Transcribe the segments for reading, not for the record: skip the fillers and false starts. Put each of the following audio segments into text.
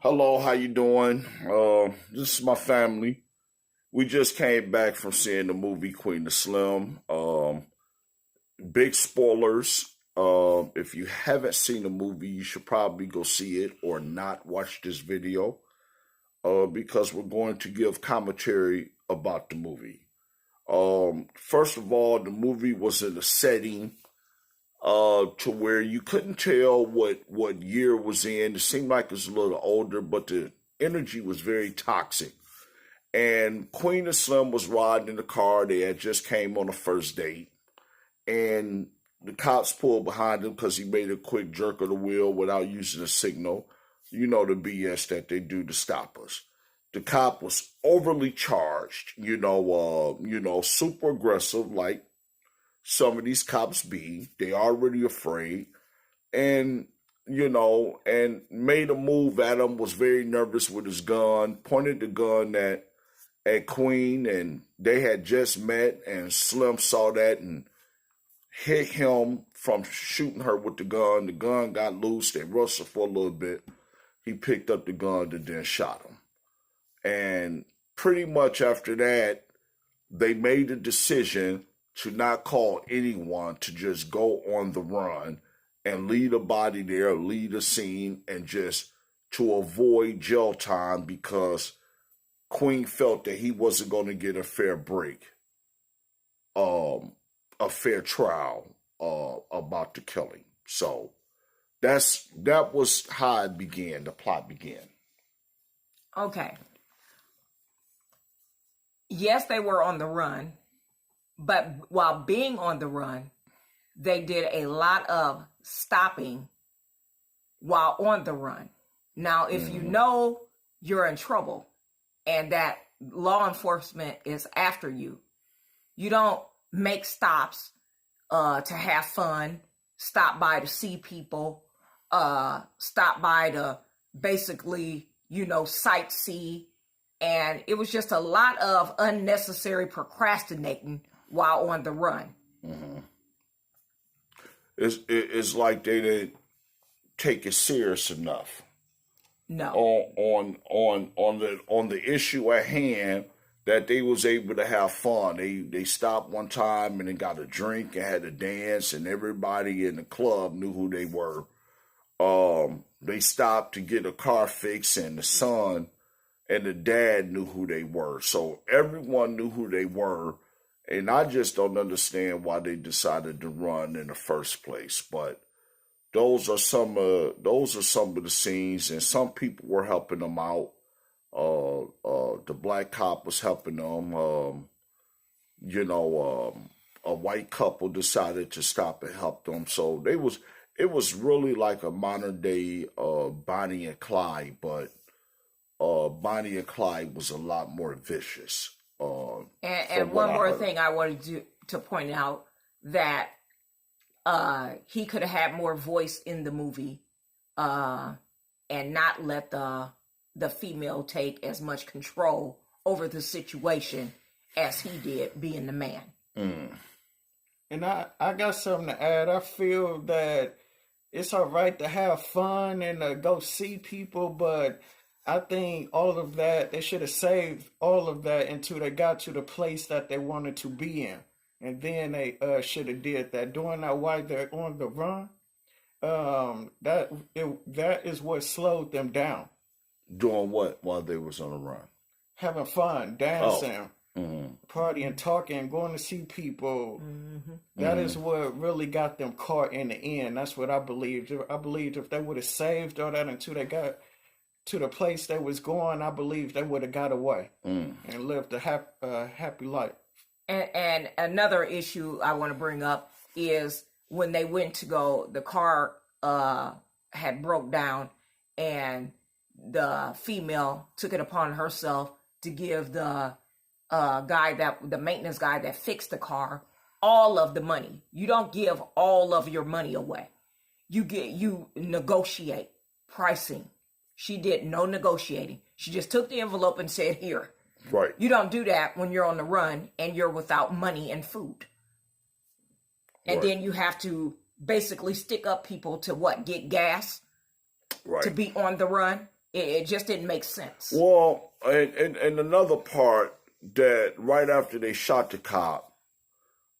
Hello, how you doing? This is my family. We just came back from seeing the movie Queen of Slim. Big spoilers. If you haven't seen the movie, you should probably go see it or not watch this video. Because we're going to give commentary about the movie. First of all, the movie was in a setting to where you couldn't tell what year it was in. It seemed like it was a little older, but the energy was very toxic. And Queen of Slim was riding in the car. They had just came on a first date, and the cops pulled behind him because he made a quick jerk of the wheel without using a signal. You know the BS that they do to stop us. The cop was overly charged, super aggressive, like some of these cops be. They already afraid, and and made a move at him. Was very nervous with his gun. Pointed the gun at Queen, and they had just met. And Slim saw that and hit him from shooting her with the gun. The gun got loose. They wrestled for a little bit. He picked up the gun and then shot him. And pretty much after that, they made a decision to not call anyone, to just go on the run and leave a body there, leave a scene, and just to avoid jail time because Queen felt that he wasn't going to get a fair break, a fair trial about the killing. So that was how it began. The plot began. Okay. Yes, they were on the run, but while being on the run, they did a lot of stopping while on the run. Now, if you know you're in trouble and that law enforcement is after you, you don't make stops to have fun, stop by to see people, stop by to basically, sightsee. And it was just a lot of unnecessary procrastinating while on the run. Mm-hmm. It's like they didn't take it serious enough. No. On the issue at hand, that they was able to have fun. They stopped one time and then got a drink and had a dance, and everybody in the club knew who they were. They stopped to get a car fix, and the son and the dad knew who they were. So everyone knew who they were. And I just don't understand why they decided to run in the first place. But those are some of the scenes, and some people were helping them out. The black cop was helping them. A white couple decided to stop and help them. So it was really like a modern day Bonnie and Clyde, but Bonnie and Clyde was a lot more vicious. And one more thing I wanted to point out, that he could have had more voice in the movie and not let the female take as much control over the situation as he did, being the man. Mm. And I got something to add. I feel that it's all right to have fun and to go see people, but I think all of that, they should have saved all of that until they got to the place that they wanted to be in. And then they should have did that. Doing that while they're on the run, that is what slowed them down. Doing what while they was on the run? Having fun, dancing, Mm-hmm. partying, talking, going to see people. Mm-hmm. That is what really got them caught in the end. That's what I believed. I believed if they would have saved all that until they got to the place they was going, I believe they would have got away and lived a happy life. And another issue I want to bring up is when they went to go, the car had broke down, and the female took it upon herself to give the the maintenance guy that fixed the car all of the money. You don't give all of your money away. You negotiate pricing. She did no negotiating. She just took the envelope and said, here. Right. You don't do that when you're on the run and you're without money and food. And then you have to basically stick up people to what? Get gas? Right. To be on the run? It just didn't make sense. Well, and another part that right after they shot the cop,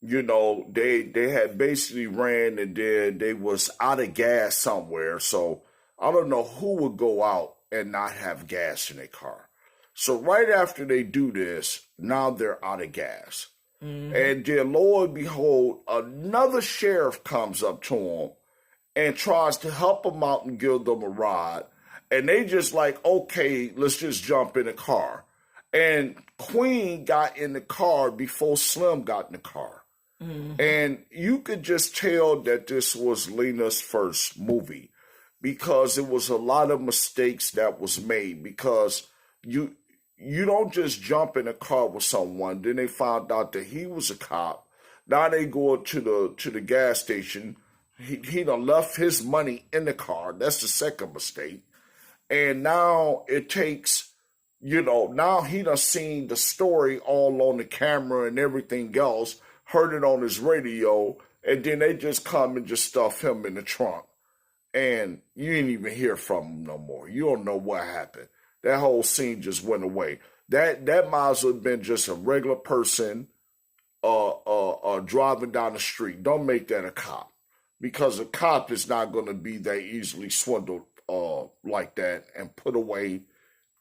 they had basically ran and then they was out of gas somewhere. So I don't know who would go out and not have gas in their car. So right after they do this, now they're out of gas. And then lo and behold, another sheriff comes up to them and tries to help them out and give them a ride. And they just like, okay, let's just jump in the car. And Queen got in the car before Slim got in the car. And you could just tell that this was Lena's first movie because it was a lot of mistakes that was made because you don't just jump in a car with someone. Then they found out that he was a cop. Now they go to the gas station. He done left his money in the car. That's the second mistake. And now it takes, now he done seen the story all on the camera and everything else, heard it on his radio, and then they just come and just stuff him in the trunk. And you ain't even hear from him no more. You don't know what happened. That whole scene just went away. That might as well have been just a regular person driving down the street. Don't make that a cop. Because a cop is not going to be that easily swindled like that and put away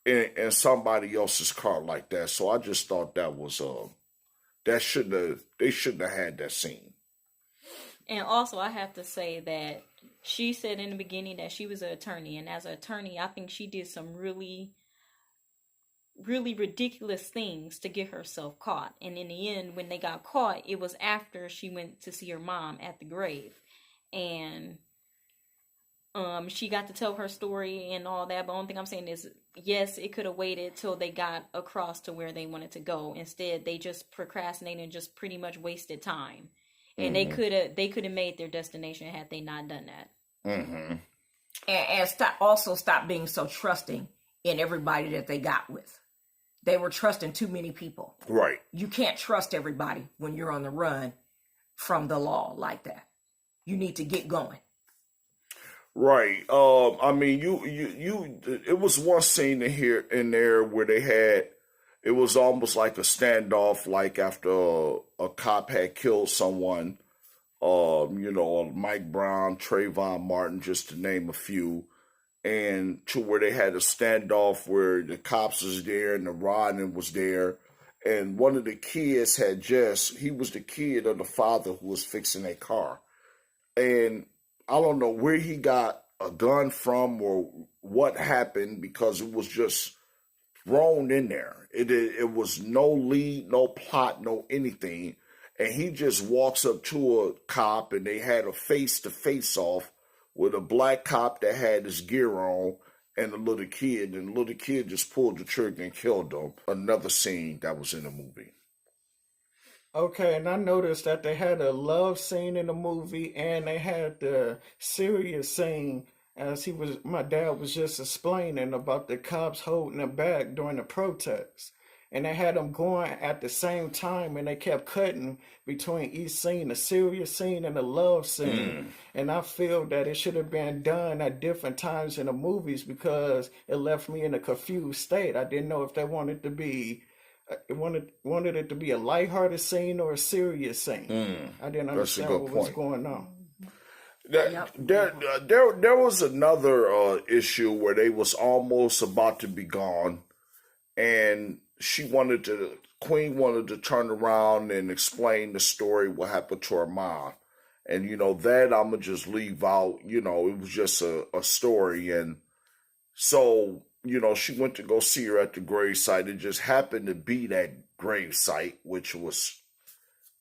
in somebody else's car like that. So I just thought that was they shouldn't have had that scene. And also, I have to say that she said in the beginning that she was an attorney, and as an attorney, I think she did some really, really ridiculous things to get herself caught. And in the end, when they got caught, it was after she went to see her mom at the grave, and she got to tell her story and all that. But the only thing I'm saying is, yes, it could have waited till they got across to where they wanted to go. Instead, they just procrastinated and just pretty much wasted time. And they could have made their destination had they not done that. And stop being so trusting in everybody that they got with. They were trusting too many people. Right. You can't trust everybody when you're on the run from the law like that. You need to get going. Right. I mean, it was one scene in there where they had, it was almost like a standoff, like after a cop had killed someone, Mike Brown, Trayvon Martin, just to name a few, and to where they had a standoff where the cops was there and the Rodman was there, and one of the kids he was the kid of the father who was fixing a car. And I don't know where he got a gun from or what happened because it was just thrown in there. It was no lead, no plot, no anything. And he just walks up to a cop and they had a face-to-face off with a black cop that had his gear on and a little kid. And the little kid just pulled the trigger and killed him. Another scene that was in the movie. Okay, and I noticed that they had a love scene in the movie and they had the serious scene as my dad was just explaining about the cops holding him back during the protests. And they had them going at the same time and they kept cutting between each scene, the serious scene and the love scene. And I feel that it should have been done at different times in the movies because it left me in a confused state. I didn't know if they wanted to be wanted it to be a lighthearted scene or a serious scene. I didn't understand what was going on. There was another issue where they was almost about to be gone, and Queen wanted to turn around and explain the story, what happened to her mom. And, that I'm going to just leave out, it was just a story. And so, she went to go see her at the gravesite. It just happened to be that gravesite, which was,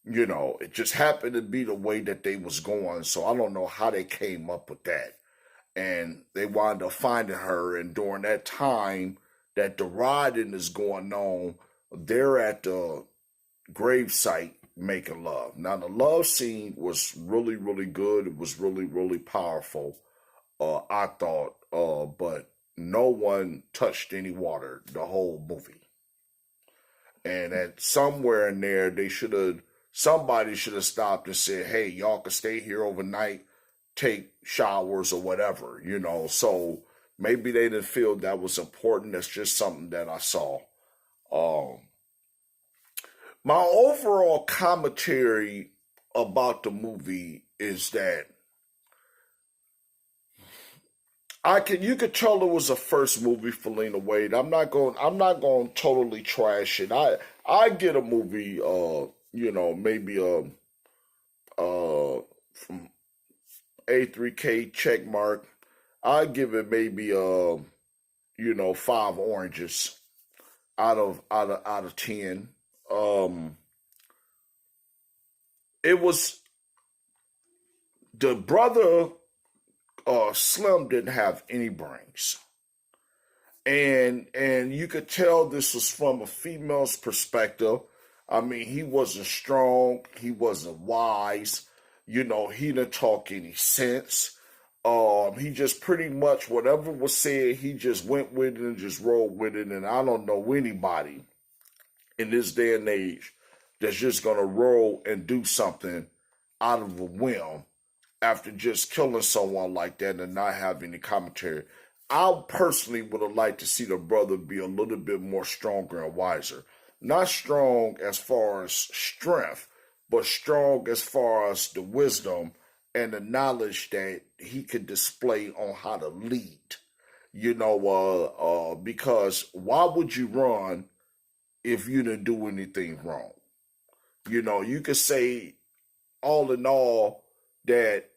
it just happened to be the way that they was going. So I don't know how they came up with that. And they wound up finding her. And during that time that the riding is going on, they're at the gravesite making love. Now, the love scene was really, really good. It was really, really powerful, I thought. But no one touched any water the whole movie. And at somewhere in there, somebody should have stopped and said, hey, y'all can stay here overnight, take showers or whatever, So Maybe they didn't feel that was important. That's just something that I saw. Um, my overall commentary about the movie is that you could tell it was a first movie for Lena Waithe. I'm not going to totally trash it. I get a movie maybe from A3K check mark. I give it maybe 5 oranges out of 10. It was the brother Slim didn't have any brains. And you could tell this was from a female's perspective. I mean, he wasn't strong, he wasn't wise, he didn't talk any sense. He just pretty much whatever was said, he just went with it and just rolled with it. And I don't know anybody in this day and age that's just gonna roll and do something out of a whim after just killing someone like that and not have any commentary. I personally would have liked to see the brother be a little bit more stronger and wiser. Not strong as far as strength, but strong as far as the wisdom and the knowledge that he could display on how to lead. Because why would you run if you didn't do anything wrong? You could say all in all that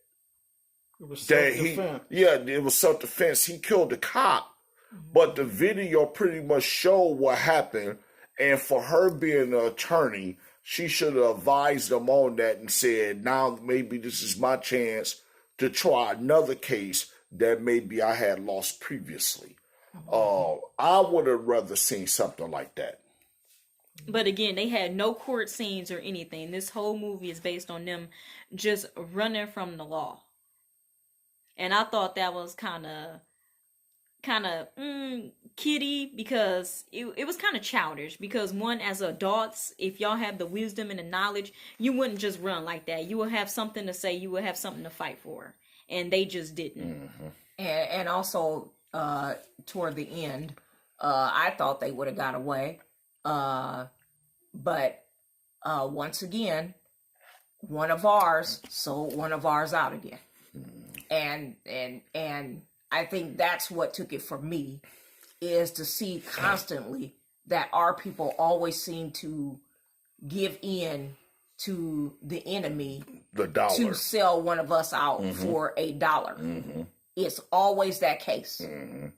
It was that self-defense. it was self-defense. He killed the cop, but the video pretty much showed what happened. And for her being an attorney, she should have advised them on that and said, now maybe this is my chance to try another case that maybe I had lost previously. I would have rather seen something like that. But again, they had no court scenes or anything. This whole movie is based on them just running from the law. And I thought that was kind of kiddie, because it was kind of childish. Because one, as adults, if y'all have the wisdom and the knowledge, you wouldn't just run like that. You would have something to say. You would have something to fight for. And they just didn't. And also, toward the end, I thought they would have got away. But once again, one of ours sold one of ours out again. And I think that's what took it for me, is to see constantly that our people always seem to give in to the enemy, The dollar. to sell one of us out for $1. It's always that case. And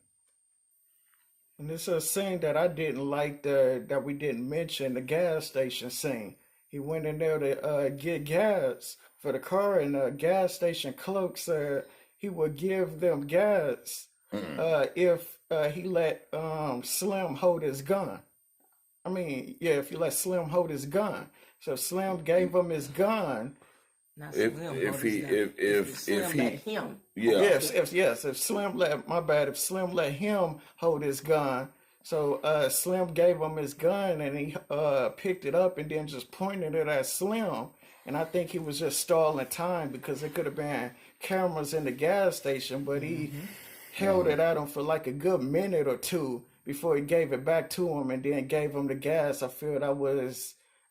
it's a scene that I didn't like, that we didn't mention, the gas station scene. He went in there to get gas for the car, and the gas station clerk said he would give them gas if he let Slim hold his gun. I mean, yeah, if you let Slim hold his gun. So Slim gave him his gun. Not If Slim, if but he it's Slim if let he him. yeah If Slim let, my bad, if Slim let him hold his gun. So Slim gave him his gun, and he picked it up and then just pointed it at Slim. And I think he was just stalling time, because there could have been cameras in the gas station, but he held it at him for like a good minute or two before he gave it back to him, and then gave him the gas.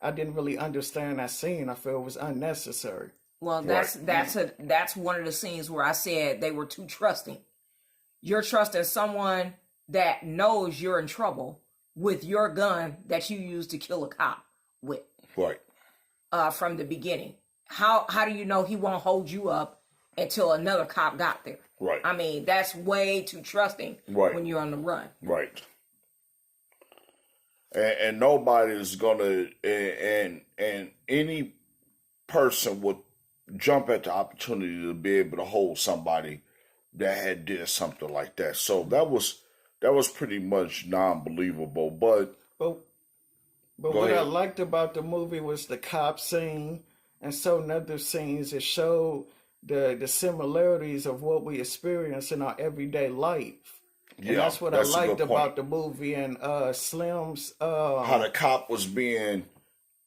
I didn't really understand that scene. I feel it was unnecessary. Well, that's one of the scenes where I said they were too trusting. You're trusting someone that knows you're in trouble with your gun that you used to kill a cop with. right. From the beginning. How do you know he won't hold you up until another cop got there? Right. I mean, that's way too trusting Right. when you're on the run. Right. And nobody is gonna and any person would jump at the opportunity to be able to hold somebody that had did something like that. So that was pretty much non-believable. But But Go what I ahead. liked about the movie was the cop scene and certain other scenes. It showed the similarities of what we experience in our everyday life. And yeah, that's what that's a I liked good point. about the movie. And Slim's How the cop was being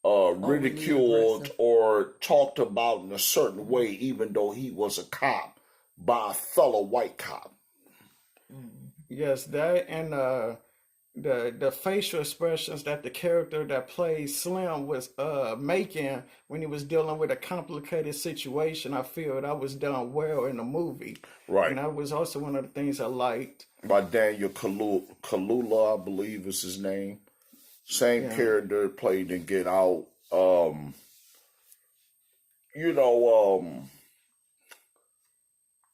ridiculed aggressive. or talked about in a certain way, even though he was a cop, by a fellow white cop. Yes, that and the facial expressions that the character that plays Slim was making when he was dealing with a complicated situation, I feel that was done well in the movie. Right. And that was also one of the things I liked. By Daniel Kalula, I believe is his name. Same Yeah. character played in Get Out.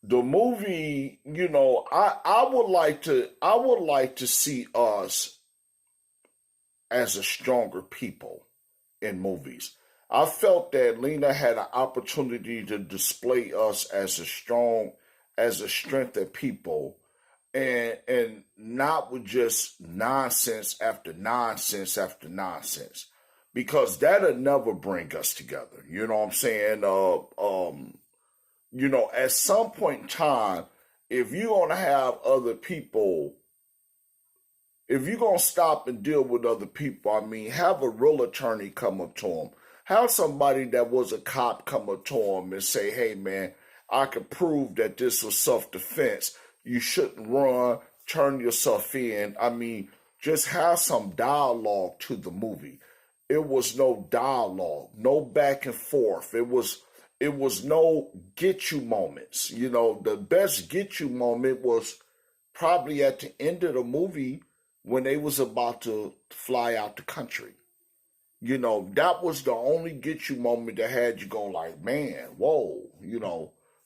The movie, I would like to see us as a stronger people in movies. I felt that Lena had an opportunity to display us as a strength of people, and not with just nonsense after nonsense after nonsense, because that'll never bring us together. You know what I'm saying? At some point in time, if you're gonna have other people, if you're gonna stop and deal with other people, I mean, have a real attorney come up to them. Have somebody that was a cop come up to them and say, "Hey, man, I can prove that this was self-defense. You shouldn't run. Turn yourself in." I mean, just have some dialogue to the movie. It was no dialogue, no back and forth. It was no get you moments. The best get you moment was probably at the end of the movie when they was about to fly out the country. That was the only get you moment that had you going like, man, whoa,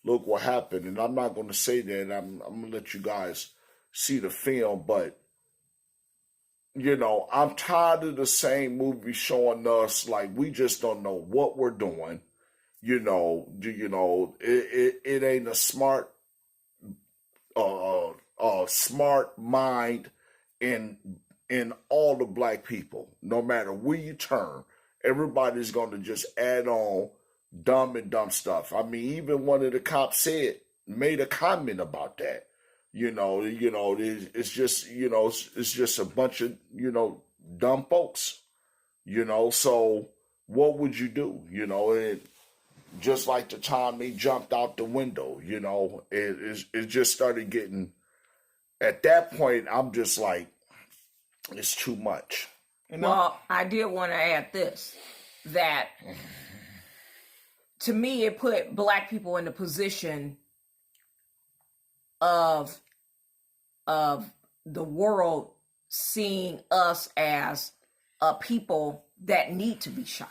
look what happened. And I'm not going to say that. I'm going to let you guys see the film, but I'm tired of the same movie showing us like we just don't know what we're doing. It ain't a smart mind in all the black people. No matter where you turn, everybody's gonna just add on dumb and dumb stuff. I mean, even one of the cops made a comment about that. It's just a bunch of dumb folks. So what would you do? Just like the time they jumped out the window, it just started getting, at that point, I'm just like, it's too much. Well, I did want to add this, that to me, it put black people in the position of the world seeing us as a people that need to be shot.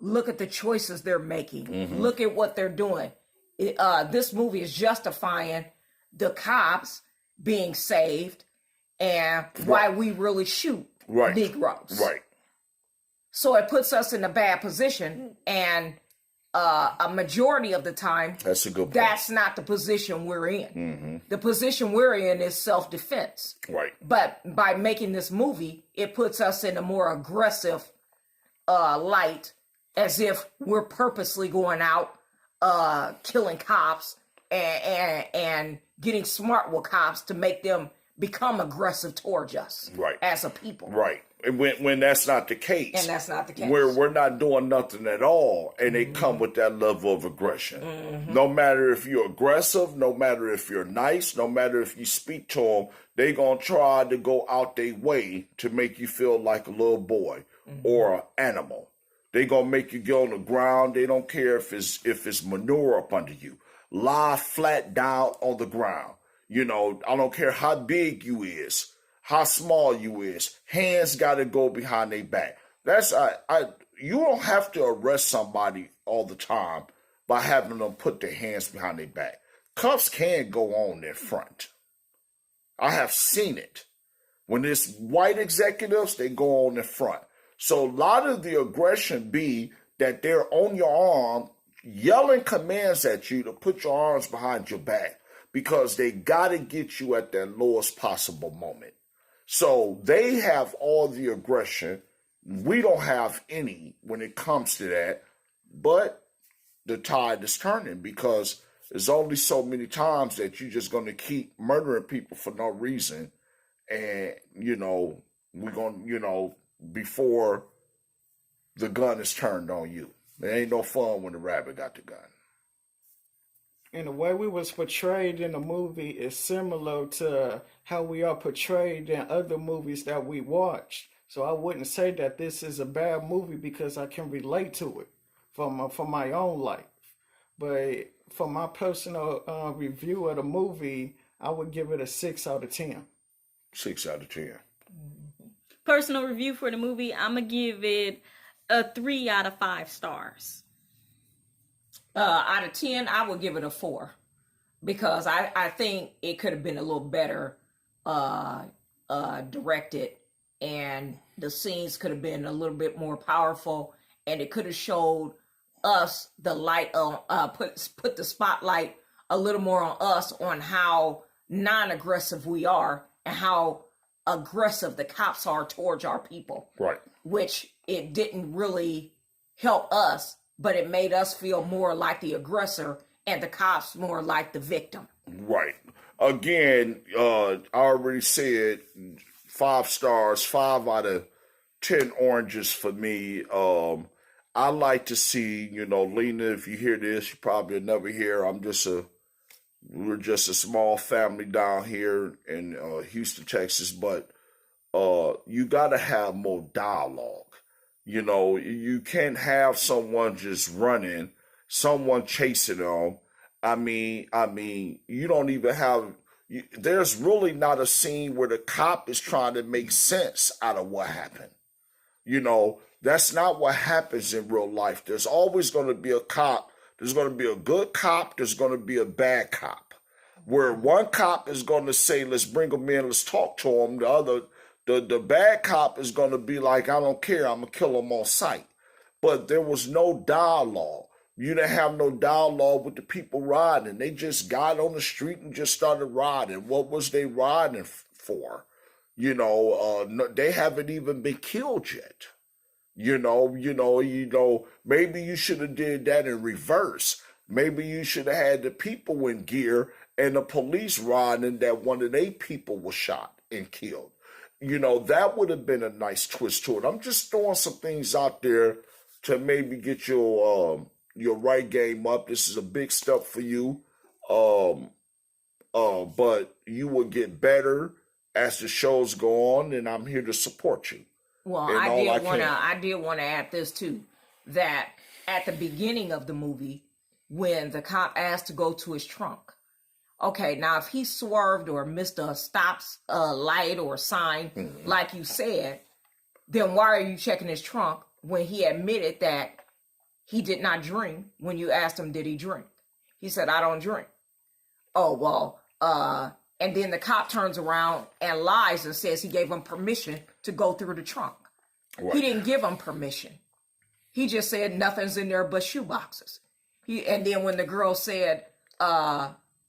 Look at the choices they're making. Look at what they're doing. This movie is justifying the cops being saved and why we really shoot Negroes. Right. So it puts us in a bad position, and a majority of the time, That's a good point. that's not the position we're in. The position we're in is self-defense. Right. But by making this movie, it puts us in a more aggressive light, as if we're purposely going out killing cops and getting smart with cops to make them become aggressive towards us as a people. Right. And when that's not the case. And that's not the case. We're not doing nothing at all, and they come with that level of aggression. No matter if you're aggressive, no matter if you're nice, no matter if you speak to them, they gonna try to go out their way to make you feel like a little boy or an animal. They gonna make you get on the ground. They don't care if it's manure up under you. Lie flat down on the ground. I don't care how big you is, how small you is. Hands gotta go behind their back. You don't have to arrest somebody all the time by having them put their hands behind their back. Cuffs can go on in front. I have seen it. When it's white executives, they go on in front. So a lot of the aggression be that they're on your arm, yelling commands at you to put your arms behind your back, because they got to get you at that lowest possible moment. So they have all the aggression. We don't have any when it comes to that. But the tide is turning, because there's only so many times that you're just going to keep murdering people for no reason. And, we're going to, before the gun is turned on you. It ain't no fun when the rabbit got the gun. And the way we was portrayed in the movie is similar to how we are portrayed in other movies that we watch. So I wouldn't say that this is a bad movie because I can relate to it from my own life. But for my personal review of the movie, I would give it a 6 out of 10. 6 out of 10. Personal review for the movie, I'm going to give it a 3 out of 5 stars. Out of 10, I would give it a 4 because I think it could have been a little better directed, and the scenes could have been a little bit more powerful, and it could have showed us the light on put the spotlight a little more on us, on how non-aggressive we are and how aggressive the cops are towards our people. Right. Which it didn't really help us, but it made us feel more like the aggressor and the cops more like the victim. Right. Again, I already said 5 stars, 5 out of 10 oranges for me. I like to see, Lena, if you hear this, you probably never hear. We're just a small family down here in Houston, Texas, but you got to have more dialogue. You can't have someone just running, someone chasing them. I mean, you don't even have, there's really not a scene where the cop is trying to make sense out of what happened. That's not what happens in real life. There's always going to be a cop. There's going to be a good cop. There's going to be a bad cop. Where one cop is going to say, let's bring him in, let's talk to him. The bad cop is going to be like, I don't care, I'm going to kill him on sight. But there was no dialogue. You didn't have no dialogue with the people riding. They just got on the street and just started riding. What was they riding for? They haven't even been killed yet. Maybe you should have did that in reverse. Maybe you should have had the people in gear and the police riding that one of their people was shot and killed. That would have been a nice twist to it. I'm just throwing some things out there to maybe get your right game up. This is a big step for you. But you will get better as the shows go on, and I'm here to support you. Well, I did want to add this too, that at the beginning of the movie, when the cop asked to go to his trunk, okay, now if he swerved or missed a stops light or sign, like you said, then why are you checking his trunk when he admitted that he did not drink? When you asked him, did he drink? He said, I don't drink. Oh, well, and then the cop turns around and lies and says he gave him permission to go through the trunk. Right. He didn't give him permission. He just said nothing's in there but shoeboxes. And then when the girl said,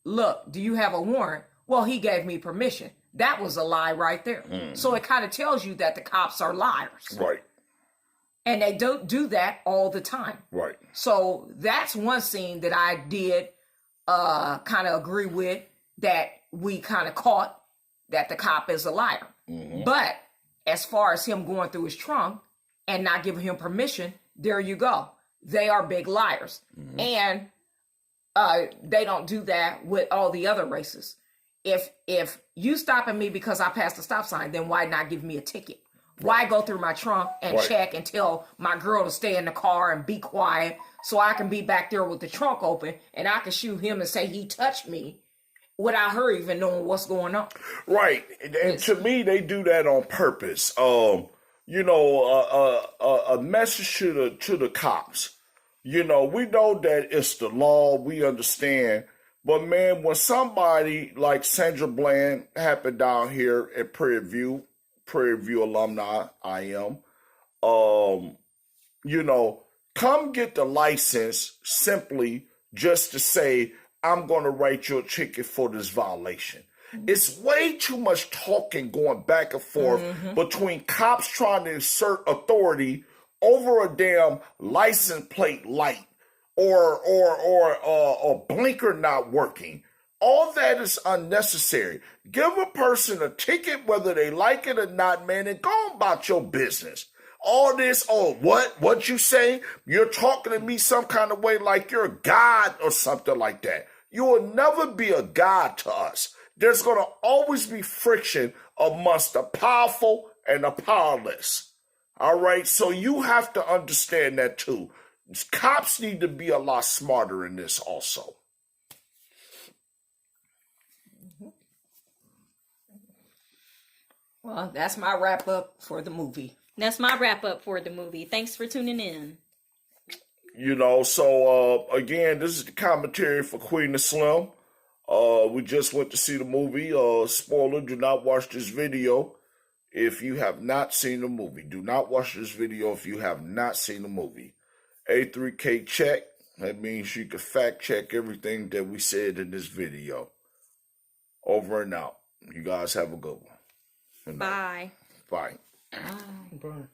look, do you have a warrant? Well, he gave me permission. That was a lie right there. So it kind of tells you that the cops are liars. Right. And they don't do that all the time. Right. So that's one scene that I did kind of agree with, that we kind of caught that the cop is a liar. But as far as him going through his trunk and not giving him permission, there you go. They are big liars. And they don't do that with all the other races. If you stopping me because I passed the stop sign, then why not give me a ticket? Why go through my trunk and check and tell my girl to stay in the car and be quiet so I can be back there with the trunk open and I can shoot him and say he touched me without her even knowing what's going on? Right. And to me, they do that on purpose. A message to the cops. We know that it's the law. We understand. But, man, when somebody like Sandra Bland happened down here at Prairie View alumni, I am, come get the license simply just to say, I'm going to write you a ticket for this violation. It's way too much talking going back and forth between cops trying to assert authority over a damn license plate light or a blinker not working. All that is unnecessary. Give a person a ticket whether they like it or not, man, and go about your business. All this, what you say? You're talking to me some kind of way like you're God or something like that. You will never be a God to us. There's going to always be friction amongst the powerful and the powerless. All right, so you have to understand that too. Cops need to be a lot smarter in this also. Well, that's my wrap up for the movie. That's my wrap up for the movie. Thanks for tuning in. You know, so again, this is the commentary for Queen of Slim. We just went to see the movie. Spoiler, do not watch this video if you have not seen the movie. Do not watch this video if you have not seen the movie. A3K check. That means you can fact check everything that we said in this video. Over and out. You guys have a good one. Good night. Bye. Bye. Bye.